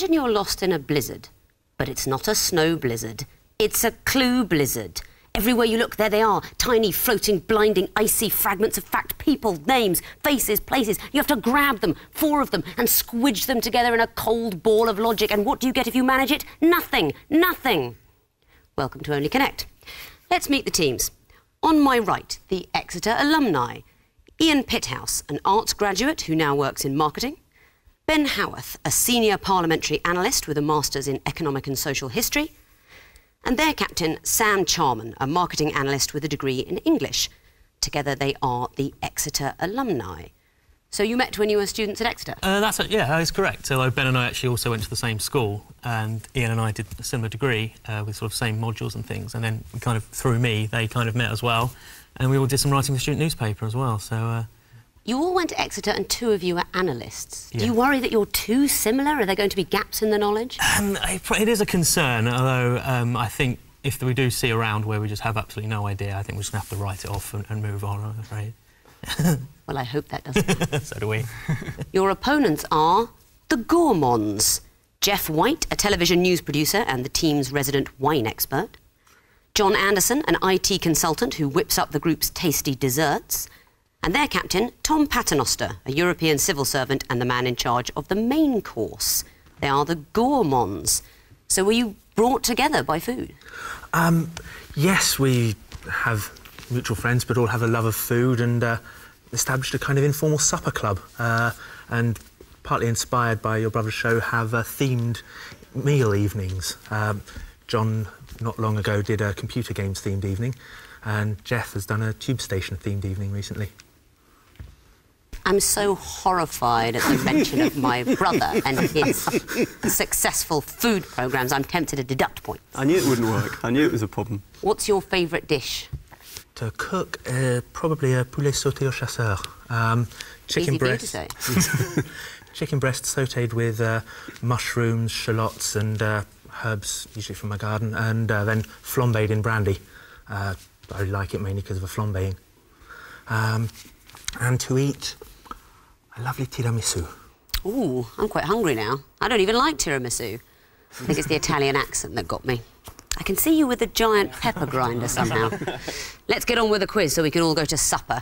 Imagine you're lost in a blizzard, but it's not a snow blizzard. It's a clue blizzard. Everywhere you look, there they are. Tiny, floating, blinding, icy fragments of fact, people, names, faces, places. You have to grab them, 4 of them, and squidge them together in a cold ball of logic. And what do you get if you manage it? Nothing. Nothing. Welcome to Only Connect. Let's meet the teams. On my right, the Exeter alumni. Ian Pithouse, an arts graduate who now works in marketing. Ben Howarth, a senior parliamentary analyst with a master's in economic and social history. And their captain, Sam Charman, a marketing analyst with a degree in English. Together they are the Exeter alumni. So you met when you were students at Exeter? That's correct. So Ben and I actually also went to the same school, and Ian and I did a similar degree with sort of same modules and things. And then kind of through me, they kind of met as well, and we all did some writing for the student newspaper as well. So. You all went to Exeter and 2 of you are analysts. Yeah. Do you worry that you're too similar? Are there going to be gaps in the knowledge? It is a concern, although I think if we do see a round where we just have absolutely no idea, I think we're just going to have to write it off and move on, I'm afraid. Well, I hope that doesn't happen. So do we. Your opponents are the Gourmands. Jeff White, a television news producer and the team's resident wine expert. John Anderson, an IT consultant who whips up the group's tasty desserts. And their captain, Tom Paternoster, a European civil servant and the man in charge of the main course. They are the Gourmands. So were you brought together by food? Yes, we have mutual friends, but all have a love of food, and established a kind of informal supper club. And partly inspired by your brother's show, have themed meal evenings. John, not long ago, did a computer games themed evening, and Jeff has done a tube station themed evening recently. I'm so horrified at the mention of my brother and his successful food programmes, I'm tempted to deduct points. I knew it wouldn't work. I knew it was a problem. What's your favourite dish? To cook, probably a poulet sauté au chasseur. Chicken Easy breast. for you to say. Chicken breast sautéed with mushrooms, shallots and herbs, usually from my garden, and then flambéed in brandy. I like it mainly because of the flambeing. And to eat, a lovely tiramisu. Ooh, I'm quite hungry now. I don't even like tiramisu. I think it's the Italian accent that got me. I can see you with a giant pepper grinder somehow. Let's get on with the quiz so we can all go to supper.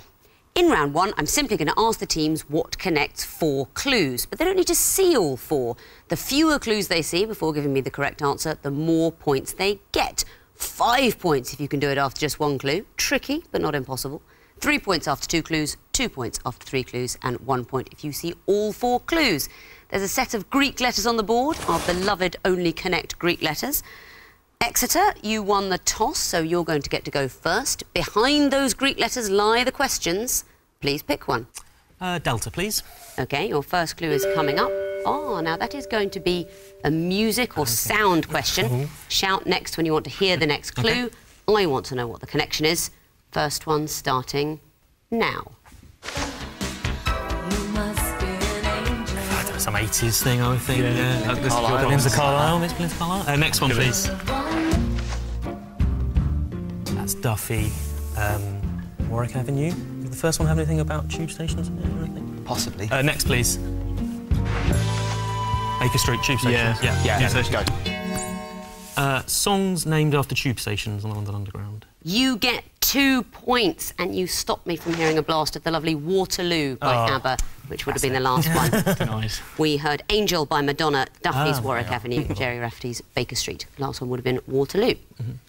In round 1, I'm simply going to ask the teams what connects 4 clues, but they don't need to see all 4. The fewer clues they see before giving me the correct answer, the more points they get. 5 points if you can do it after just 1 clue. Tricky, but not impossible. 3 points after 2 clues, 2 points after 3 clues, and 1 point if you see all 4 clues. There's a set of Greek letters on the board, our beloved Only Connect Greek letters. Exeter, you won the toss, so you're going to get to go first. Behind those Greek letters lie the questions. Please pick one. Delta, please. OK, your first clue is coming up. Oh, now that is going to be a music or sound question. Shout next when you want to hear the next clue. I want to know what the connection is. First one starting now. Some 80s thing, I would think. Yeah. Belinda Carlisle. Next one, please. That's Duffy. Warwick Avenue. Did the first one have anything about tube stations in it or anything? Possibly. Next, please. Baker Street tube station. Yeah. So let's go. Songs named after tube stations on the London Underground. You get 2 points, and you stopped me from hearing a blast of the lovely Waterloo by ABBA, which would have been the last one. Nice. We heard Angel by Madonna, Duffy's Warwick Avenue, Jerry Rafferty's Baker Street. Last one would have been Waterloo.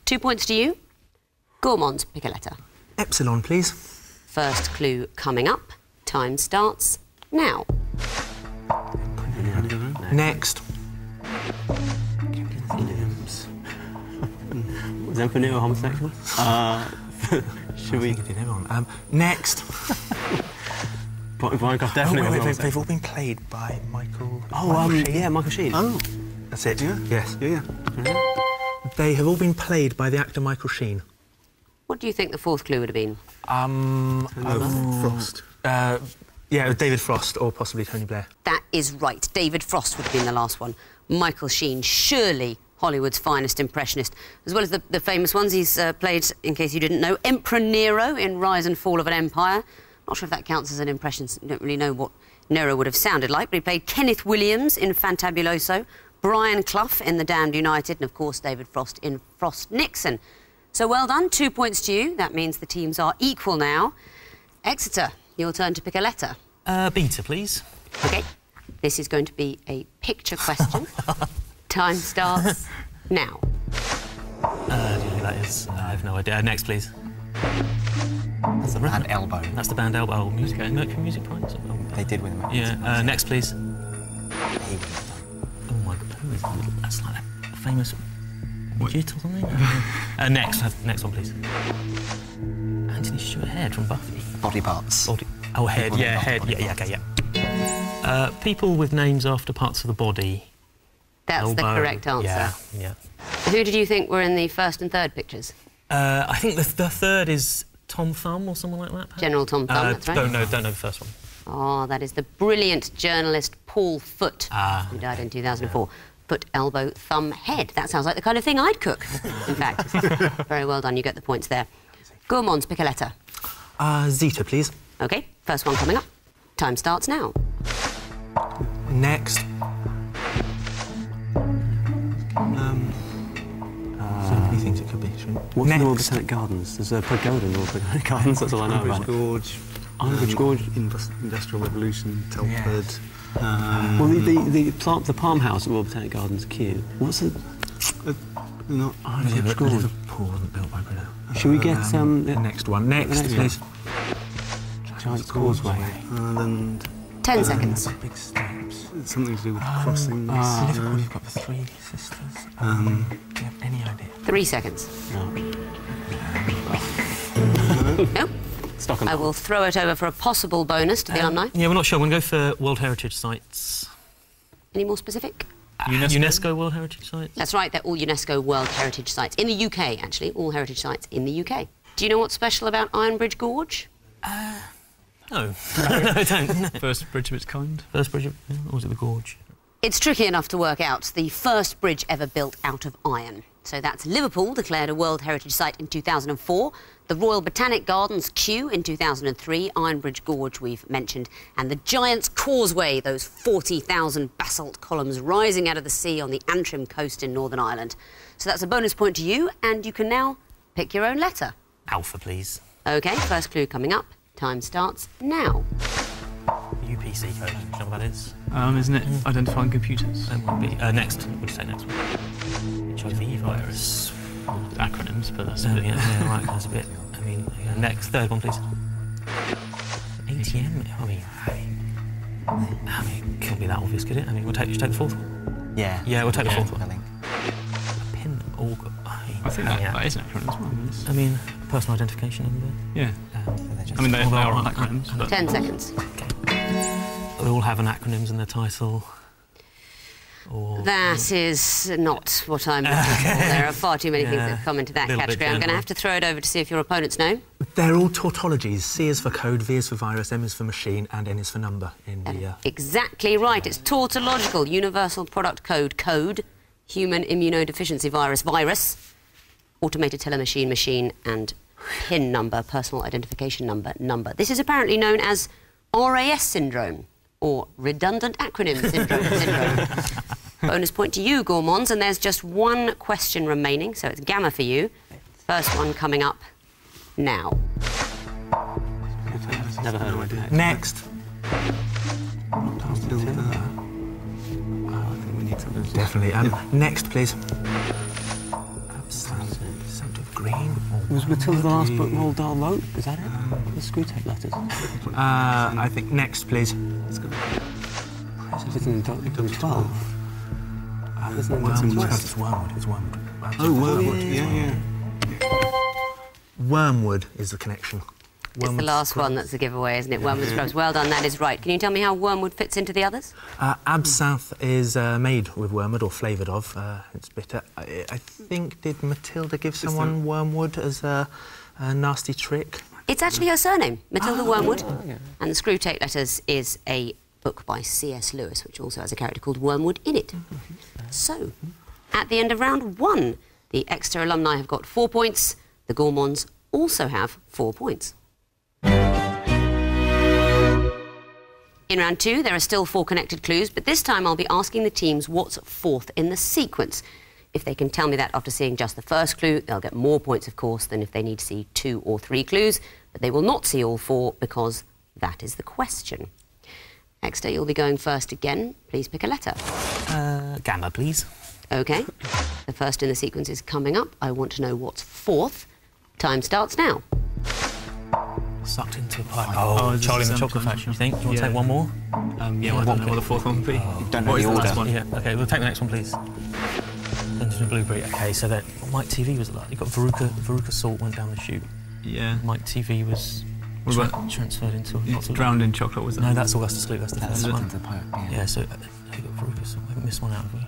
2 points to you. Gourmands, pick a letter. Epsilon, please. First clue coming up. Time starts now. Next. Was Empanada homosexual? Should we? Did everyone? Next. Vinegar definitely. Wait, they've all been played by Michael. Yeah, Michael Sheen. Oh, that's it. Yeah. Yes. Yeah. They have all been played by the actor Michael Sheen. What do you think the 4th clue would have been? Frost. Yeah, David Frost or possibly Tony Blair. That is right. David Frost would have been the last one. Michael Sheen, surely Hollywood's finest impressionist. As well as the famous ones, he's played, in case you didn't know, Emperor Nero in Rise and Fall of an Empire. Not sure if that counts as an impression. You don't really know what Nero would have sounded like, but he played Kenneth Williams in Fantabuloso, Brian Clough in The Damned United, and of course David Frost in Frost Nixon. So well done, 2 points to you. That means the teams are equal now. Exeter, your turn to pick a letter. Beta, please. OK. This is going to be a picture question. Time starts now. Do you know who that is? I have no idea. Next, please. That's the band Elbow. That's the band Elbow. Music, Mercury Music Prize? They did win the Mercury. Yeah. Next, please. He wouldn't have done. Oh my God, who is that? That's like a famous Jit or something. Next one, please. Anthony Stewart Head from Buffy. Body parts. Oh, Head. Yeah, Head. Yeah. Okay, yeah. People with names after parts of the body. That's Elbow. the correct answer. Yeah. Who did you think were in the first and third pictures? I think the third is Tom Thumb or someone like that. Perhaps? General Tom Thumb, that's right. Don't know the first one. Oh, that is the brilliant journalist Paul Foot, who died in 2004. Foot, elbow, thumb, head. That sounds like the kind of thing I'd cook, in fact. Very well done, you get the points there. Gourmands, pick a letter. Zeta, please. OK, first one coming up. Time starts now. Next. So many things it could be. What's the Royal Botanic Gardens? There's a pagoda in the Royal Botanic Gardens, that's all I know about. Gorge. Ironbridge Gorge. Industrial Revolution, Telford. Well, the palm house at Royal Botanic Gardens, Kew. What's the... not Ironbridge Gorge. Liverpool wasn't built by Bruno. Should we get the next one? Next, please. Giant Causeway. Then 10 seconds. Big steps. something to do with crossings. Liverpool, you've got the Three Sisters. Do you have any idea? 3 seconds. Nope. Stockholm. I will throw it over for a possible bonus to the alumni. Yeah, we're not sure. We're going to go for World Heritage Sites. Any more specific? UNESCO World Heritage Sites? That's right, they're all UNESCO World Heritage Sites. In the UK, actually, all heritage sites in the UK. Do you know what's special about Ironbridge Gorge? No. No, I don't. No. First bridge of its kind. First bridge, or was it the Gorge? It's tricky enough to work out. The first bridge ever built out of iron. So that's Liverpool, declared a World Heritage Site in 2004, the Royal Botanic Gardens, Kew, in 2003, Ironbridge Gorge we've mentioned, and the Giant's Causeway, those 40,000 basalt columns rising out of the sea on the Antrim coast in Northern Ireland. So that's a bonus point to you, and you can now pick your own letter. Alpha, please. OK, first clue coming up. Time starts now. UPC code. Do you know what that is? Isn't it identifying computers? That might be. Next. What do you say next one? HIV virus. Acronyms, but that's a Oh, bit... yeah, right, that's a bit... I mean, next. Third one, please. ATM? I mean, it couldn't be that obvious, could it? I mean, should take the fourth one? Yeah. Yeah, we'll take the fourth one. I think. A PIN auger. I think that is an acronym as well. I mean, personal identification number. Yeah. Just I mean, they are acronyms, but... 10 seconds. They all have an acronyms in their title. Or... That is not what I'm looking for. There are far too many things that come into that Little bit category. I'm going to general. have to throw it over to see if your opponents know. They're all tautologies. C is for code, V is for virus, M is for machine, and N is for number in the... Exactly right. It's tautological. Universal Product Code, code. Human Immunodeficiency Virus, virus. Automated Teller Machine, machine. And PIN number, personal identification number, number. This is apparently known as RAS syndrome, or redundant acronym syndrome. Bonus point to you, Gourmands, and there's just one question remaining, so it's Gamma for you. First one coming up now. Never heard of it. Next. Definitely. Next, please. Scent of green. Was Matilda the last book Roald Dahl wrote? Is that it? The screw tape letters. I think next, please. It's in 12. Wormwood. It's Wormwood. It's Wormwood. Oh, Wormwood. Yeah. Wormwood is the connection. It's the last one that's the giveaway, isn't it? Wormwood Scrubs. Well done, that is right. Can you tell me how Wormwood fits into the others? Absinthe is made with wormwood, or flavoured of. It's bitter. I think, did Matilda give someone wormwood as a nasty trick? It's actually her surname, Matilda Wormwood. And the Screw Tape Letters is a book by C.S. Lewis, which also has a character called Wormwood in it. So, at the end of round 1, the Exeter alumni have got 4 points. The Gourmands also have 4 points. In round 2, there are still 4 connected clues, but this time I'll be asking the teams what's 4th in the sequence. If they can tell me that after seeing just the first clue, they'll get more points, of course, than if they need to see 2 or 3 clues, but they will not see all 4 because that is the question. Exeter, you'll be going first again. Please pick a letter. Gamma, please. OK. The first in the sequence is coming up. I want to know what's 4th. Time starts now. Sucked into a pipe. Oh, Charlie and the Chocolate Factory, you think? Do you want to take one more? Yeah, I don't know what the 4th one would be. Don't know the order. Yeah, OK, we'll take the next one, please. Dungeon of Blueberry. OK, so that Mike TV was like... You got Veruca Salt went down the chute. Yeah. Mike TV was transferred into... Drowned in Chocolate, was that? No, that's Augustus Gloop, that's the first one. The Pope, Yeah, so you got Veruca Salt. I missed one out, have we?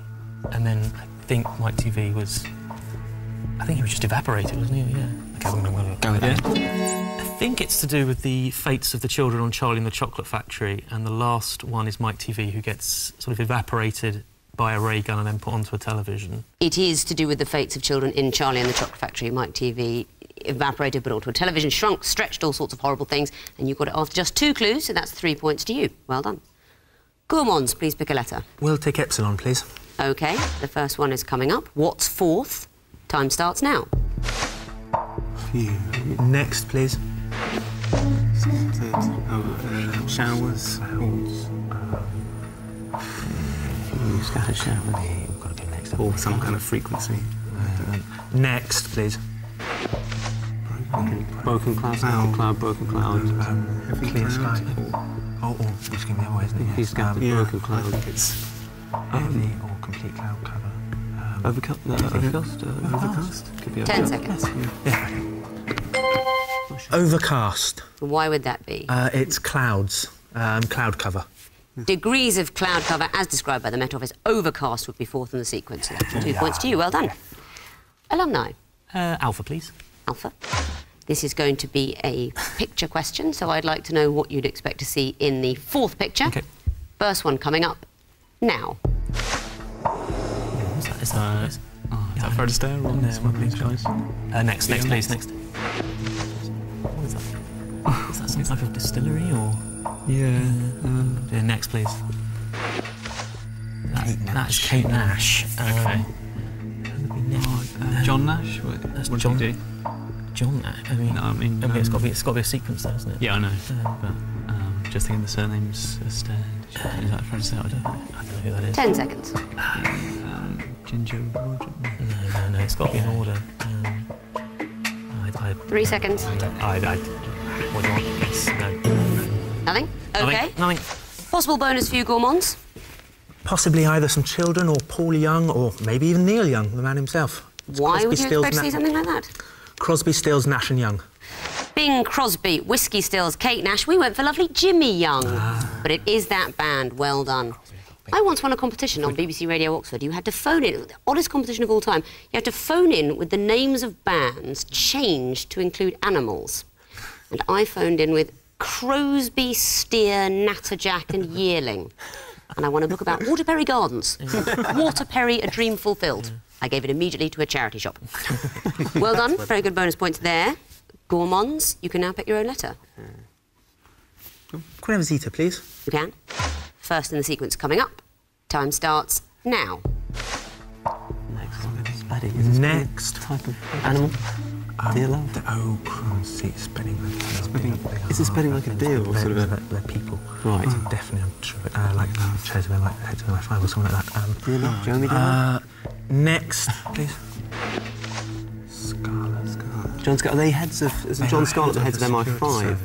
And then I think Mike TV was... I think he was just evaporated, wasn't he? Yeah. OK, we're going to Go with that. I think it's to do with the fates of the children on Charlie and the Chocolate Factory, and the last one is Mike TV, who gets sort of evaporated by a ray gun and then put onto a television. It is to do with the fates of children in Charlie and the Chocolate Factory. Mike TV evaporated, put onto a television, shrunk, stretched, all sorts of horrible things, and you got it after just 2 clues, so that's 3 points to you. Well done. Gourmands, please pick a letter. We'll take Epsilon, please. OK, the first one is coming up. What's 4th? Time starts now. Next, please. Showers. Scattered shower. We've got to go next. Or some kind of frequency. Next, please. Broken cloud, scattered cloud, broken cloud. Heavy clear sky. Oh, which can be always, isn't it? He's scattered, broken cloud. I think it's heavy or complete cloud cover. Overcast? Could be 10 seconds. Overcast. Why would that be? It's clouds. Cloud cover. Degrees of cloud cover, as described by the Met Office. Overcast would be 4th in the sequence. So that's 2 points to you. Well done. Alumni. Alpha, please. Alpha. This is going to be a picture question, so I'd like to know what you'd expect to see in the 4th picture. OK. First one coming up now. What's that? Is that Fred Astaire or please, choice? Next, please, next. What is that? Is that some type of distillery or...? Yeah. Next, please. That's Kate Nash. OK. John Nash? What did John- he do? John Nash. I mean, it's got to be a sequence, though, isn't it? Yeah, I know. But just thinking the surname's Astaire. Is that Fred Astaire? I don't know. I don't know who that is. 10 seconds. Ginger Roger? No, it's got to be in order. 3 seconds. What do you want? Yes, no. Nothing? OK. Nothing. Possible bonus for you, Gourmands. Possibly either some children or Paul Young or maybe even Neil Young, the man himself. It's Why Crosby, would you Stills, expect to see something like that? Crosby, Stills, Nash and Young. Bing Crosby, Whiskey Stills, Kate Nash. We went for lovely Jimmy Young. But it is that band. Well done. I once won a competition on BBC Radio Oxford. You had to phone in, the oddest competition of all time, you had to phone in with the names of bands changed to include animals. And I phoned in with Crosby, Steer, Natterjack and Yearling. And I won a book about Waterperry Gardens. Waterperry, a dream fulfilled. I gave it immediately to a charity shop. Well done, very good bonus points there. Gourmands, you can now pick your own letter. Can we have a Zeta, please? You can. First in the sequence coming up. Time starts now. Next. Type of animal. Deer love. See, it's spinning. Is it spinning like a deer or sort of a... They're people. Right. Definitely, I'm sure. Like chairs of like heads of MI5 or something like that. Deer love. Jeremy Deer. Next, please. Scarlet. John Scarlett. Are they heads of... Is John Scarlett the heads of MI5?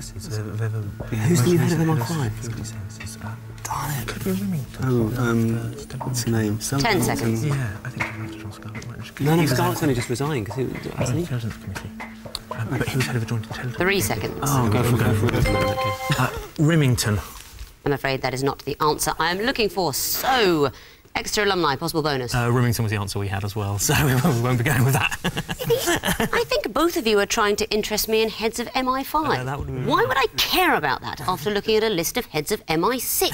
Who's the new head of MI5? Darn it. Could be Remington. What's his name? 10 seconds. Yeah, I think John Scarlett. No, Scarlett's only just resigned, because he... Hasn't he? Intelligence Committee. But he was head of a joint intelligence. 3 seconds. Oh, go for it. Remington. I'm afraid that is not the answer I am looking for. So, Exeter alumni, possible bonus. Remington was the answer we had as well, so we won't be going with that. I think both of you are trying to interest me in heads of MI5. That would be Why would I care about that after looking at a list of heads of MI6?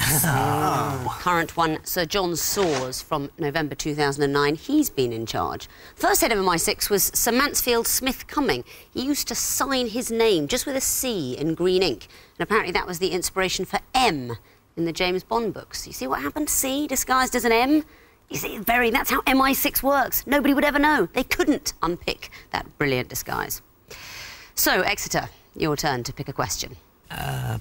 Current one, Sir John Sawers from November 2009. He's been in charge. First head of MI6 was Sir Mansfield Smith Cumming. He used to sign his name just with a C in green ink. And apparently that was the inspiration for M in the James Bond books. You see what happened? C, disguised as an M. You see, that's how MI6 works. Nobody would ever know. They couldn't unpick that brilliant disguise. So, Exeter, your turn to pick a question.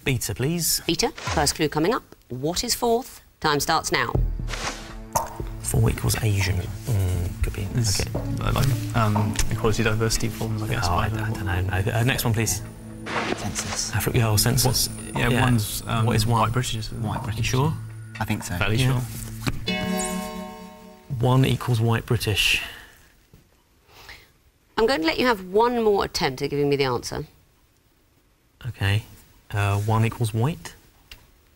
Beta, please. Beta, first clue coming up. What is fourth? Time starts now. 4 equals Asian. Could be. Okay. Like equality, diversity forms, I guess. Oh, I don't know. No. Next one, please. Census. Africa. Oh, census. One's what is one? white British. White British. You sure? I think so. Fairly Yeah. sure. 1 equals white British. I'm going to let you have one more attempt at giving me the answer. Okay. 1 equals white.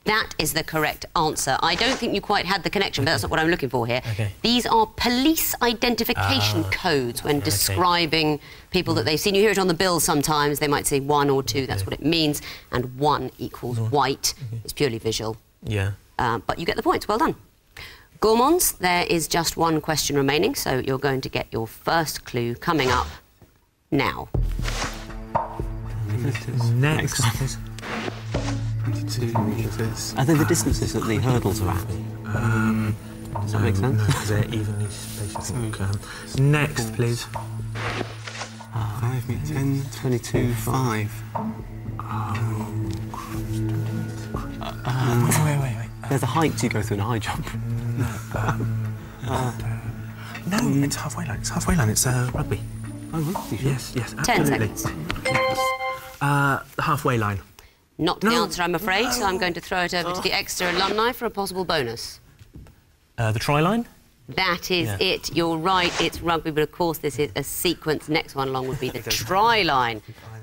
That is the correct answer. I don't think you quite had the connection, but that's not what I'm looking for here. Okay. These are police identification codes when describing people that they've seen. You hear it on the bill sometimes. They might say 1 or 2, that's what it means. And 1 equals white. It's purely visual. Yeah. But you get the points. Well done. Gourmands, there is just one question remaining, so you're going to get your first clue coming up now. Next. 22 metres. Are they the distances that the hurdles are at? Does that make sense? No, because they're evenly spaced, I think. Next, please. 5 metres. 10, 22, 5. Wait. There's a height you go through in a high jump. No, it's halfway line. It's halfway line. It's rugby. Oh, rugby. Yes, 10 absolutely. seconds. The halfway line. Not the answer, I'm afraid, so I'm going to throw it over to the Exeter alumni for a possible bonus. The try line. That is it. You're right, it's rugby, but of course this is a sequence. Next one along would be the try line.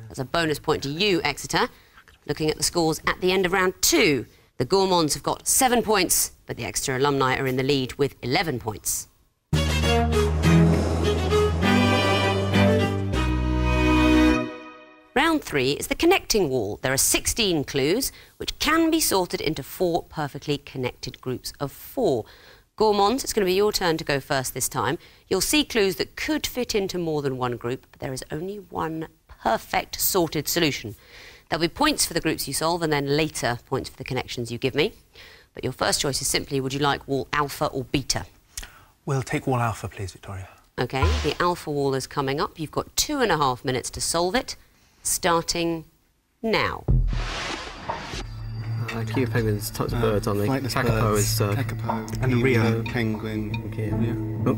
That's a bonus point to you, Exeter. Looking at the scores at the end of round 2, the Gourmands have got 7 points, but the Exeter alumni are in the lead with 11 points. Round 3 is the connecting wall. There are 16 clues, which can be sorted into 4 perfectly connected groups of 4. Gourmands, it's going to be your turn to go first this time. You'll see clues that could fit into more than one group, but there is only one perfect sorted solution. There'll be points for the groups you solve and then later points for the connections you give me. But your first choice is simply, would you like wall alpha or beta? We'll take wall alpha, please, Victoria. OK, the alpha wall is coming up. You've got 2.5 minutes to solve it, starting now. King of penguins, types of birds, aren't they? Kakapo is... Kakapo, and Rio. Penguin. Oh.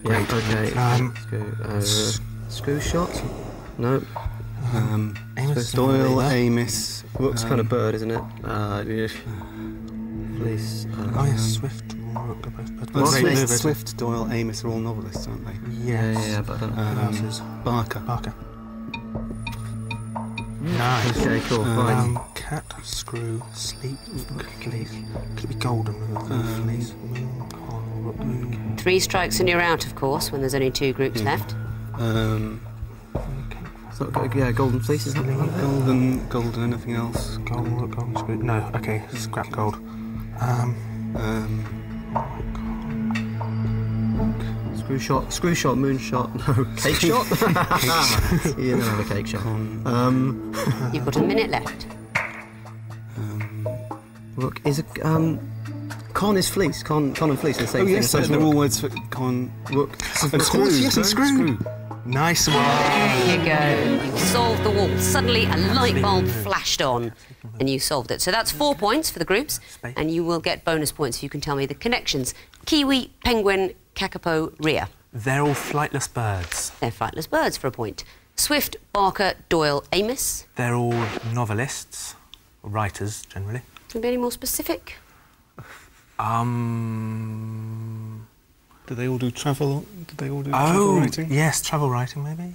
Yeah, OK. Let's go. Screw shot? No. Doyle, Amos. Rook's kind of bird, isn't it? Police. Oh, yes, Swift. Rook, Swift, Doyle, Amos are all novelists, aren't they? Yes. But I don't know. Who else is? Barker. Nice. Okay, cool, fine. Cat, screw, sleep, fleece. Could it be golden with fleece? Rook. 3 strikes and you're out, of course, when there's only 2 groups left. Golden fleece, is that Golden, anything else? Golden, rook, golden, screw. No, okay, scrap gold. Screw shot, moon shot, no, cake shot? You don't have a cake shot. You've got a minute left. Rook is a, con is fleece, con and fleece are the same Oh thing. yes, So they're all words for con. rook. And screw, yes, and screw. Nice one. There you go. You've solved the wall. Suddenly a light bulb flashed on and you solved it. So that's 4 points for the groups and you will get bonus points if you can tell me the connections. Kiwi, penguin, kakapo, rhea. They're all flightless birds. They're flightless birds for a point. Swift, Barker, Doyle, Amos. They're all novelists, or writers, generally. Can you be any more specific? Do they all do travel? Travel writing? Yes, travel writing, maybe.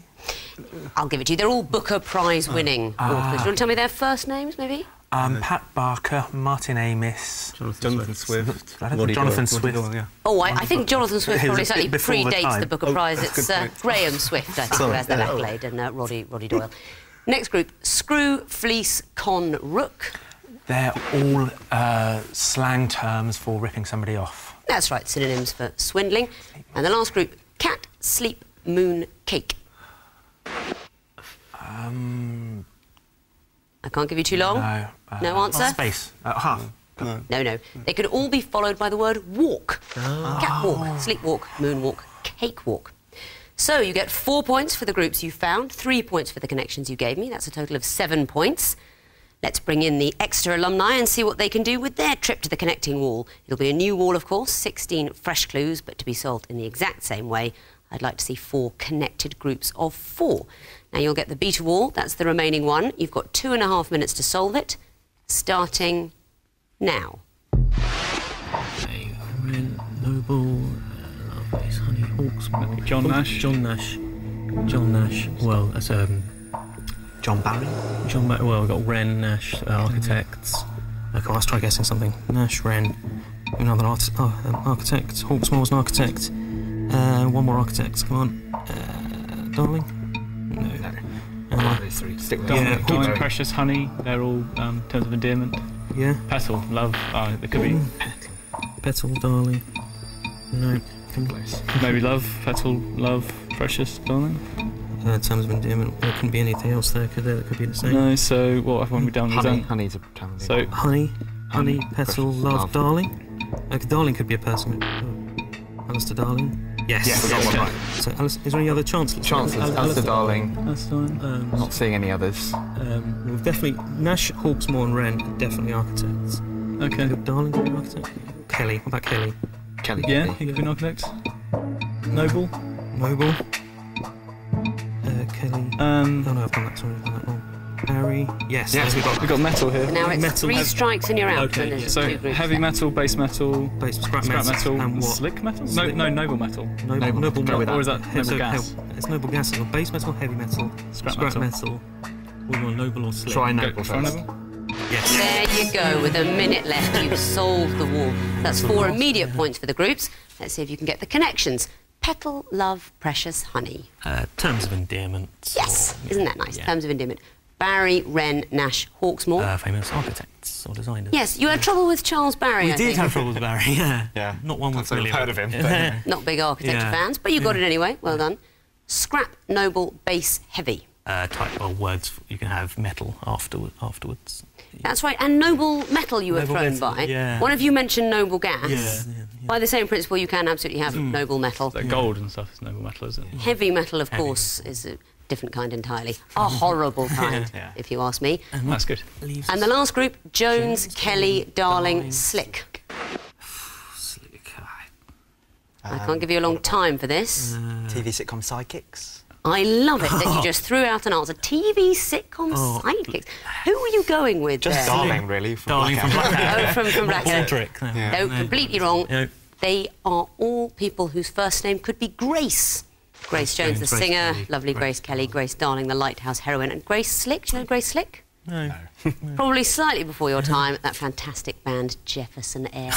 I'll give it to you. They're all Booker Prize winning authors. Do you want to tell me their first names, maybe? Pat Barker, Martin Amis, Jonathan Swift. I don't think Jonathan Swift. Oh, I think Jonathan Swift probably It's a bit certainly before the predates time. the Booker Prize. It's Graham Swift, I think, who has that accolade, and Roddy Doyle. Next group, Screw, Fleece, Con, Rook. They're all slang terms for ripping somebody off. That's right, synonyms for swindling. And the last group, Cat, Sleep, Moon, Cake. I can't give you too long. No. No answer? Space. Half. No. They could all be followed by the word walk. Catwalk, sleepwalk, moonwalk, cakewalk. So you get 4 points for the groups you found, 3 points for the connections you gave me. That's a total of 7 points. Let's bring in the Exeter alumni and see what they can do with their trip to the connecting wall. It'll be a new wall, of course, 16 fresh clues, but to be solved in the exact same way. I'd like to see 4 connected groups of 4. Now, you'll get the beta wall. That's the remaining one. You've got 2.5 minutes to solve it, starting now. Okay, Ren, Noble, Lovelace, Honey, Hawks, John Nash. John Nash. Well, that's John Barry. Well, we've got Wren, Nash, architects. Okay, let's try guessing something. Nash, Wren, another architect. Hawksmoor's an architect. One more architect. Come on, Darling. No. Those 3. Stick with Darling, that. Precious, Honey. They're all terms of endearment. Yeah. Petal, Love. There could be Petal, Darling. No. maybe Love, Petal, Love, Precious, Darling. Terms of endearment. There couldn't be anything else there, could there? That could be the same. No. So what have we done? Honey's a term. So Honey, Petal, Precious, Love, Darling. Okay, Darling could be a person. Alistair Darling. Yes. Yes, we got one right. So, Alice, is there any other chancellors? Alistair Darling. that's fine. Not seeing any others. We've definitely Nash, Hawksmoor, and Wren are definitely architects. Okay. Darling could be an architect. Kelly. What about Kelly? Kelly. Yeah, he could be an architect. Noble. Kelly. Oh no, I've done that. Sorry, I've done that wrong. Harry. Yes. we got metal here. Now it's Metal. 3 strikes and you're out. Okay, and there's yeah. So 2 groups heavy left. metal, base metal, Scrap metal, and what? slick metal. Slick. No, noble metal. Noble Go with metal. that. Or is that noble gas? It's noble gas. Or base metal, heavy metal, Scrap metal. Or noble or slick. Try Go noble for first. noble. Yes. There you go. With a minute left, you've solved the wall. That's 4 immediate points for the groups. Let's see if you can get the connections. Petal, Love, Precious, Honey. Terms of endearment. Yes. Isn't that nice? Yeah. Terms of endearment. Barry, Wren, Nash, Hawksmoor. Famous architects or designers. Yes, you had trouble with Charles Barry, We I did think. have trouble with Barry, yeah. Yeah. Not one with I've familiar. heard of him, but Not big architecture Yeah. fans, but you got it anyway. Well done. Scrap, Noble, Base, Heavy. Type of words you can have metal afterwards. That's right, and Noble Metal you were Noble thrown metal, by. yeah. One of you mentioned Noble Gas. Yeah. By the same principle, you can absolutely have Noble Metal. Like gold and stuff is noble metal, is it? Heavy Metal, of course, is a different kind entirely. A horrible kind, Yeah. if you ask me. That's good. And the last group, Jones, Kelly, Darling, Slick. Slick. I can't give you a long time for this. TV sitcom Sidekicks. I love it that you just threw out an answer. TV sitcom sidekicks. Who were you going with Just there? Darling, really. Darling from Oh, from Blackadder. Aldrich. No, completely wrong. No. They are all people whose first name could be Grace. Grace Jones, the Grace singer, Kelly, lovely Grace Kelly, Grace Darling, the lighthouse heroine, and Grace Slick. Do you know Grace Slick? No. Probably slightly before your time at that fantastic band Jefferson Air.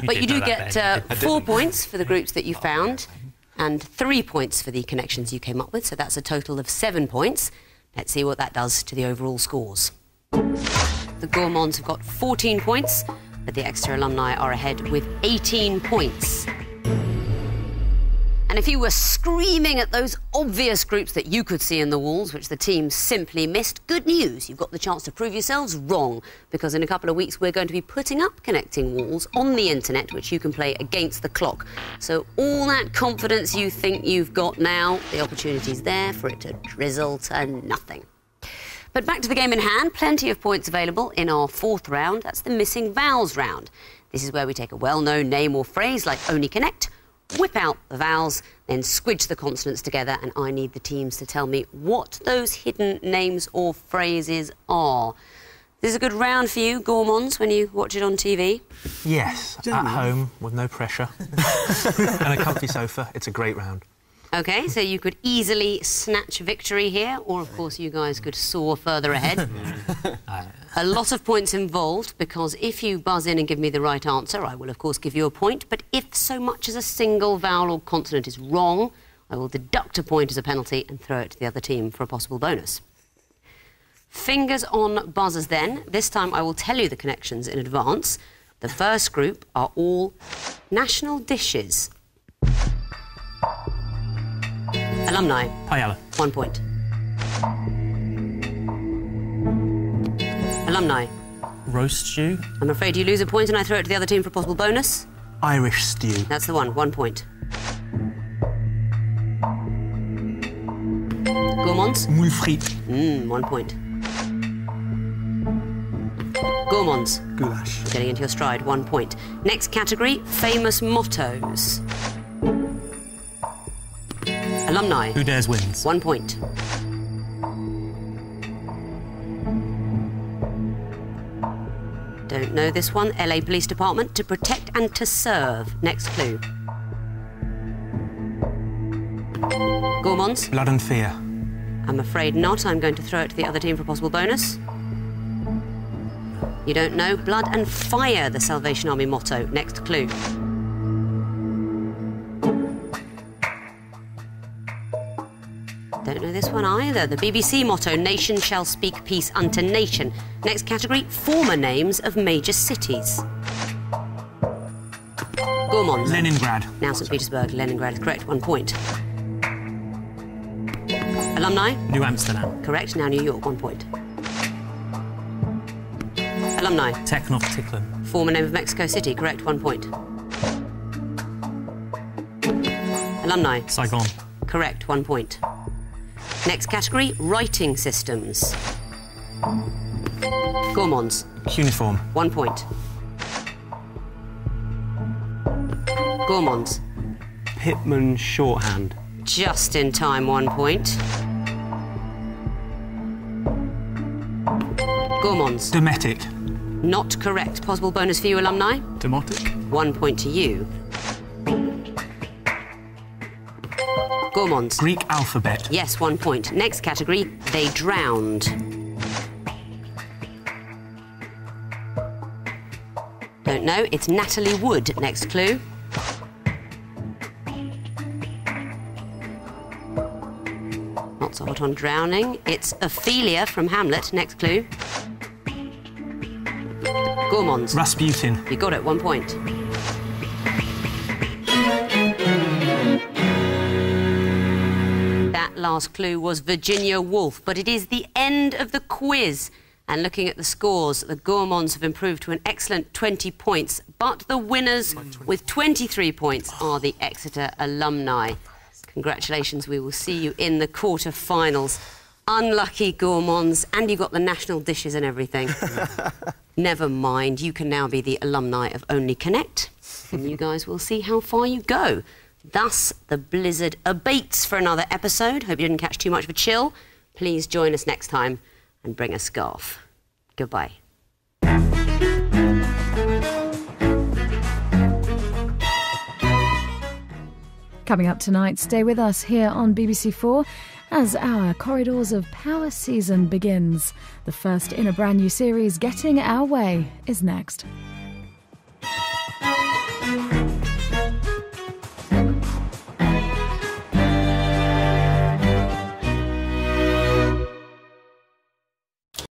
But you do get 4 points for the groups that you found and 3 points for the connections you came up with, so that's a total of 7 points. Let's see what that does to the overall scores. The Gourmands have got 14 points, but the Exeter alumni are ahead with 18 points. And if you were screaming at those obvious groups that you could see in the walls, which the team simply missed, good news. You've got the chance to prove yourselves wrong, because in a couple of weeks we're going to be putting up connecting walls on the internet, which you can play against the clock. So all that confidence you think you've got now, the opportunity's there for it to drizzle to nothing. But back to the game in hand, plenty of points available in our 4th round. That's the missing vowels round. This is where we take a well-known name or phrase like Only Connect, whip out the vowels, then squidge the consonants together, and I need the teams to tell me what those hidden names or phrases are. This is a good round for you, Gourmands, when you watch it on TV. Yes, at home with no pressure and a comfy sofa. It's a great round. OK, so you could easily snatch victory here, or, of course, you guys could soar further ahead. A lot of points involved, because if you buzz in and give me the right answer, I will, of course, give you a point. But if so much as a single vowel or consonant is wrong, I will deduct a point as a penalty and throw it to the other team for a possible bonus. Fingers on buzzers, then. This time I will tell you the connections in advance. The first group are all national dishes. Alumni. Paella. 1 point. Alumni. Roast stew. I'm afraid you lose a point and I throw it to the other team for a possible bonus. Irish stew. That's the one. 1 point. Gourmands. Moule frites. 1 point. Gourmands. Goulash. Getting into your stride. 1 point. Next category, famous mottos. Alumni. Who dares wins. 1 point. Don't know this one. LA Police Department, to protect and to serve. Next clue. Gourmands. Blood and fear. I'm afraid not. I'm going to throw it to the other team for a possible bonus. You don't know. Blood and fire, the Salvation Army motto. Next clue. Don't know this one either. The BBC motto, nation shall speak peace unto nation. Next category, former names of major cities. Gourmands. Leningrad. Now St. Petersburg. Leningrad is correct. 1 point. Alumni. New Amsterdam. Correct. Now New York. 1 point. Alumni. Tenochtitlan. Former name of Mexico City. Correct. 1 point. Alumni. Saigon. Correct. 1 point. Next category, writing systems. Gourmands. Cuneiform. 1 point. Gourmands. Pitman shorthand. Just in time. 1 point. Gourmands. Dometic. Not correct. Possible bonus for you, alumni. Demotic. 1 point to you. Gourmands. Greek alphabet. Yes, 1 point. Next category, they drowned. Don't know. It's Natalie Wood. Next clue. Not so hot on drowning. It's Ophelia from Hamlet. Next clue. Gourmands. Rasputin. You got it. 1 point. That last clue was Virginia Woolf, but it is the end of the quiz. And looking at the scores, the Gourmands have improved to an excellent 20 points, but the winners with 23 points are the Exeter alumni. Congratulations, we will see you in the quarter-finals. Unlucky Gourmands, and you got the national dishes and everything. Never mind, you can now be the alumni of Only Connect, and you guys will see how far you go. Thus, the blizzard abates for another episode. Hope you didn't catch too much of a chill. Please join us next time and bring a scarf. Goodbye. Coming up tonight, stay with us here on BBC4 as our Corridors of Power season begins. The first in a brand new series, Getting Our Way, is next.